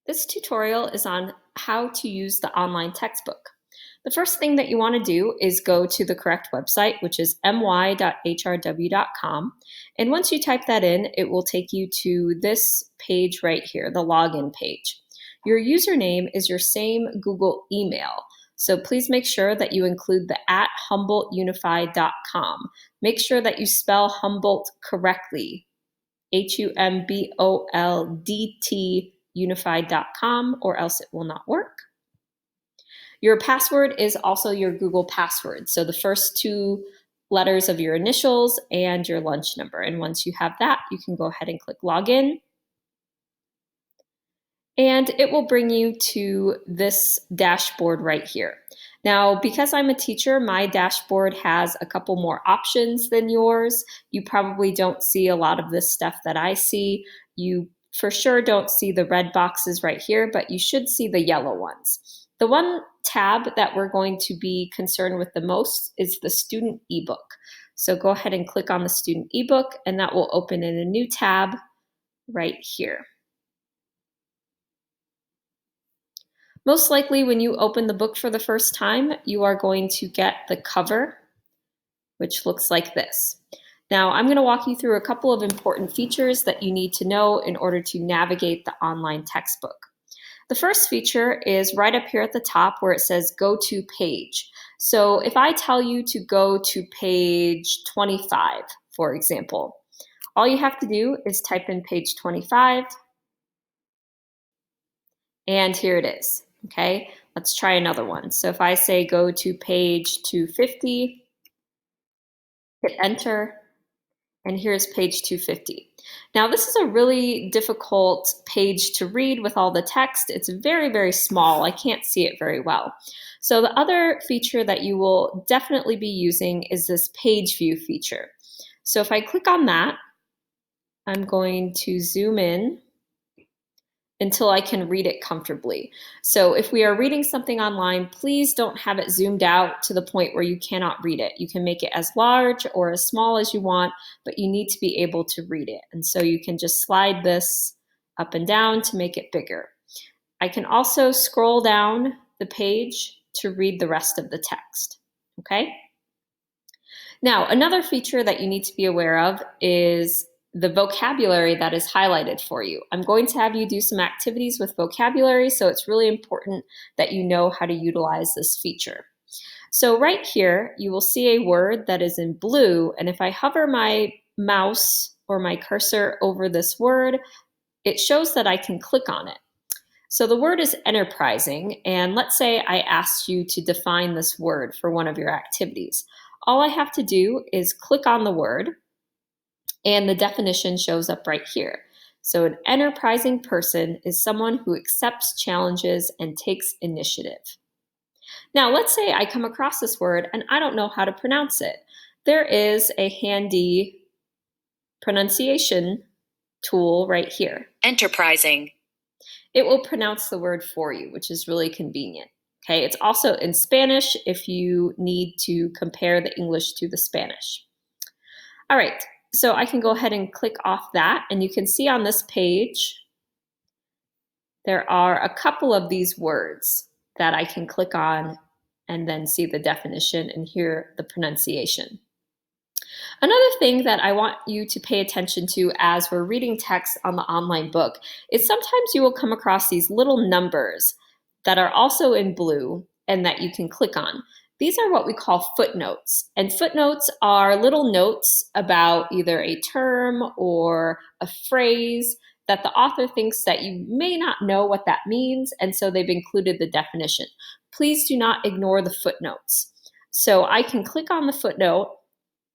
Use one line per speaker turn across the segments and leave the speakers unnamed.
This tutorial is on how to use the online textbook. The first thing that you want to do is go to the correct website, which is my.hrw.com. And once you type that in, it will take you to this page right here, the login page. Your username is your same Google email. So please make sure that you include the @humboldtunified.com. Make sure that you spell Humboldt correctly, HUMBOLDT unified.com, or else it will not work. Your password is also your Google password. So the first two letters of your initials and your lunch number. And once you have that, you can go ahead and click login. And it will bring you to this dashboard right here. Now, because I'm a teacher, my dashboard has a couple more options than yours. You probably don't see a lot of this stuff that I see. You for sure don't see the red boxes right here, but you should see the yellow ones. The one tab that we're going to be concerned with the most is the student ebook. So go ahead and click on the student ebook, and that will open in a new tab right here. Most likely when you open the book for the first time, you are going to get the cover, which looks like this. Now, I'm going to walk you through a couple of important features that you need to know in order to navigate the online textbook. The first feature is right up here at the top where it says go to page. So if I tell you to go to page 25, for example, all you have to do is type in page 25, and here it is. Okay, let's try another one. So if I say go to page 250, hit enter, and here's page 250. Now this is a really difficult page to read with all the text. It's very, very small. I can't see it very well. So the other feature that you will definitely be using is this page view feature. So if I click on that, I'm going to zoom in until I can read it comfortably. So if we are reading something online, please don't have it zoomed out to the point where you cannot read it. You can make it as large or as small as you want, but you need to be able to read it. And so you can just slide this up and down to make it bigger. I can also scroll down the page to read the rest of the text, okay? Now, another feature that you need to be aware of is the vocabulary that is highlighted for you. I'm going to have you do some activities with vocabulary, so it's really important that you know how to utilize this feature. So right here, you will see a word that is in blue, and if I hover my mouse or my cursor over this word, it shows that I can click on it. So the word is enterprising, and let's say I asked you to define this word for one of your activities. All I have to do is click on the word, and the definition shows up right here. So an enterprising person is someone who accepts challenges and takes initiative. Now, let's say I come across this word and I don't know how to pronounce it. There is a handy pronunciation tool right here.
Enterprising.
It will pronounce the word for you, which is really convenient. Okay, it's also in Spanish if you need to compare the English to the Spanish. All right. So I can go ahead and click off that, and you can see on this page, there are a couple of these words that I can click on and then see the definition and hear the pronunciation. Another thing that I want you to pay attention to as we're reading text on the online book is sometimes you will come across these little numbers that are also in blue and that you can click on. These are what we call footnotes, and footnotes are little notes about either a term or a phrase that the author thinks that you may not know what that means, and so they've included the definition. Please do not ignore the footnotes. So I can click on the footnote,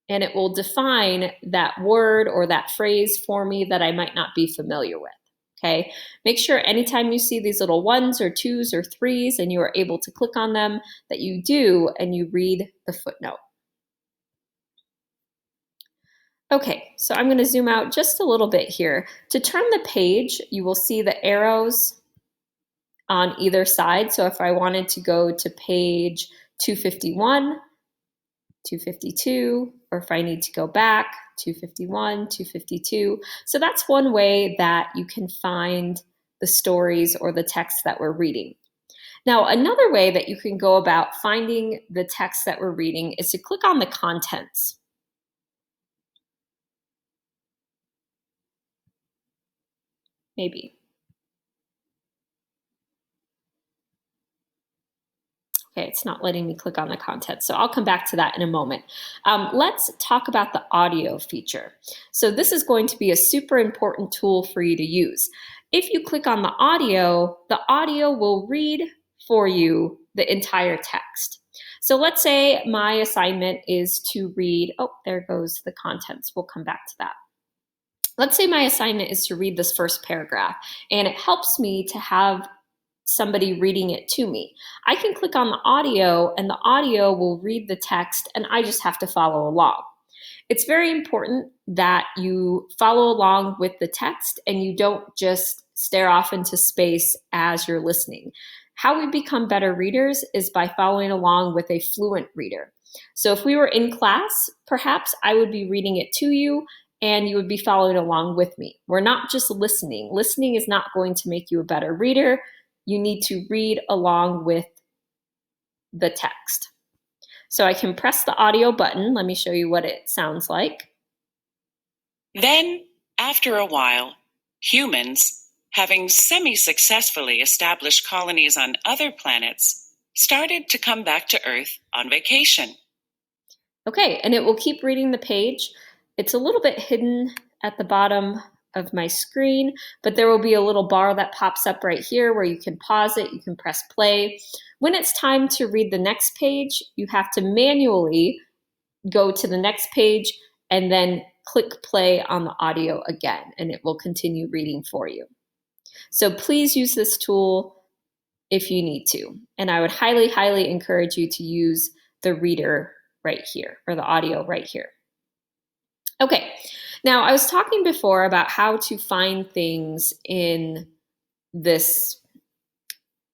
and it will define that word or that phrase for me that I might not be familiar with. Okay, make sure anytime you see these little ones or twos or threes and you are able to click on them, that you do and you read the footnote. Okay, so I'm going to zoom out just a little bit here. To turn the page, you will see the arrows on either side. So if I wanted to go to page 251, 252, or if I need to go back, 251, 252. So that's one way that you can find the stories or the text that we're reading. Now, another way that you can go about finding the text that we're reading is to click on the contents. Maybe. Okay, it's not letting me click on the content, so I'll come back to that in a moment. Let's talk about the audio feature. So this is going to be a super important tool for you to use. If you click on the audio will read for you the entire text. So let's say my assignment is to read, oh, there goes the contents. We'll come back to that. Let's say my assignment is to read this first paragraph, and it helps me to have somebody reading it to me. I can click on the audio and the audio will read the text and I just have to follow along. It's very important that you follow along with the text and you don't just stare off into space as you're listening. How we become better readers is by following along with a fluent reader. So if we were in class, perhaps I would be reading it to you and you would be following along with me. We're not just listening. Listening is not going to make you a better reader. You need to read along with the text. So I can press the audio button. Let me show you what it sounds like.
Then, after a while, humans, having semi-successfully established colonies on other planets, started to come back to Earth on vacation.
Okay, and it will keep reading the page. It's a little bit hidden at the bottom of my screen, but there will be a little bar that pops up right here where you can pause it, you can press play. When it's time to read the next page, you have to manually go to the next page and then click play on the audio again, and it will continue reading for you. So please use this tool if you need to. And I would highly, highly encourage you to use the reader right here, or the audio right here. Okay, now I was talking before about how to find things in this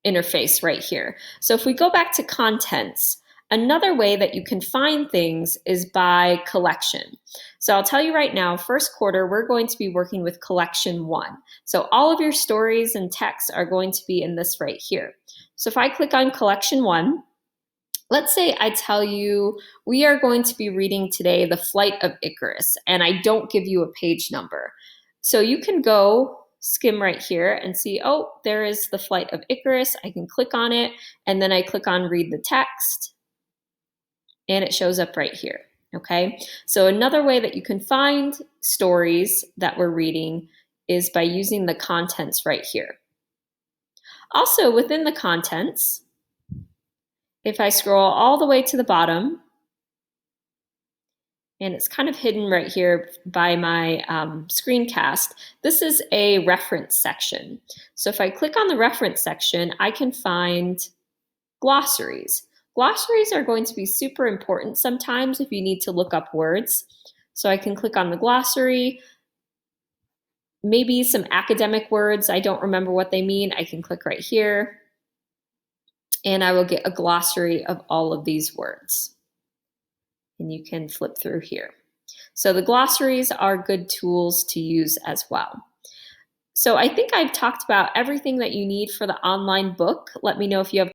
interface right here. So if we go back to contents, another way that you can find things is by collection. So I'll tell you right now, first quarter, we're going to be working with collection 1. So all of your stories and texts are going to be in this right here. So if I click on collection 1, let's say I tell you we are going to be reading today The Flight of Icarus, and I don't give you a page number. So you can go skim right here and see, oh, there is The Flight of Icarus. I can click on it, and then I click on read the text, and it shows up right here. Okay, so another way that you can find stories that we're reading is by using the contents right here. Also, within the contents, if I scroll all the way to the bottom, and it's kind of hidden right here by my screencast, this is a reference section. So if I click on the reference section, I can find glossaries. Glossaries are going to be super important sometimes if you need to look up words. So I can click on the glossary. Maybe some academic words, I don't remember what they mean. I can click right here, and I will get a glossary of all of these words. And you can flip through here. So the glossaries are good tools to use as well. So I think I've talked about everything that you need for the online book. Let me know if you have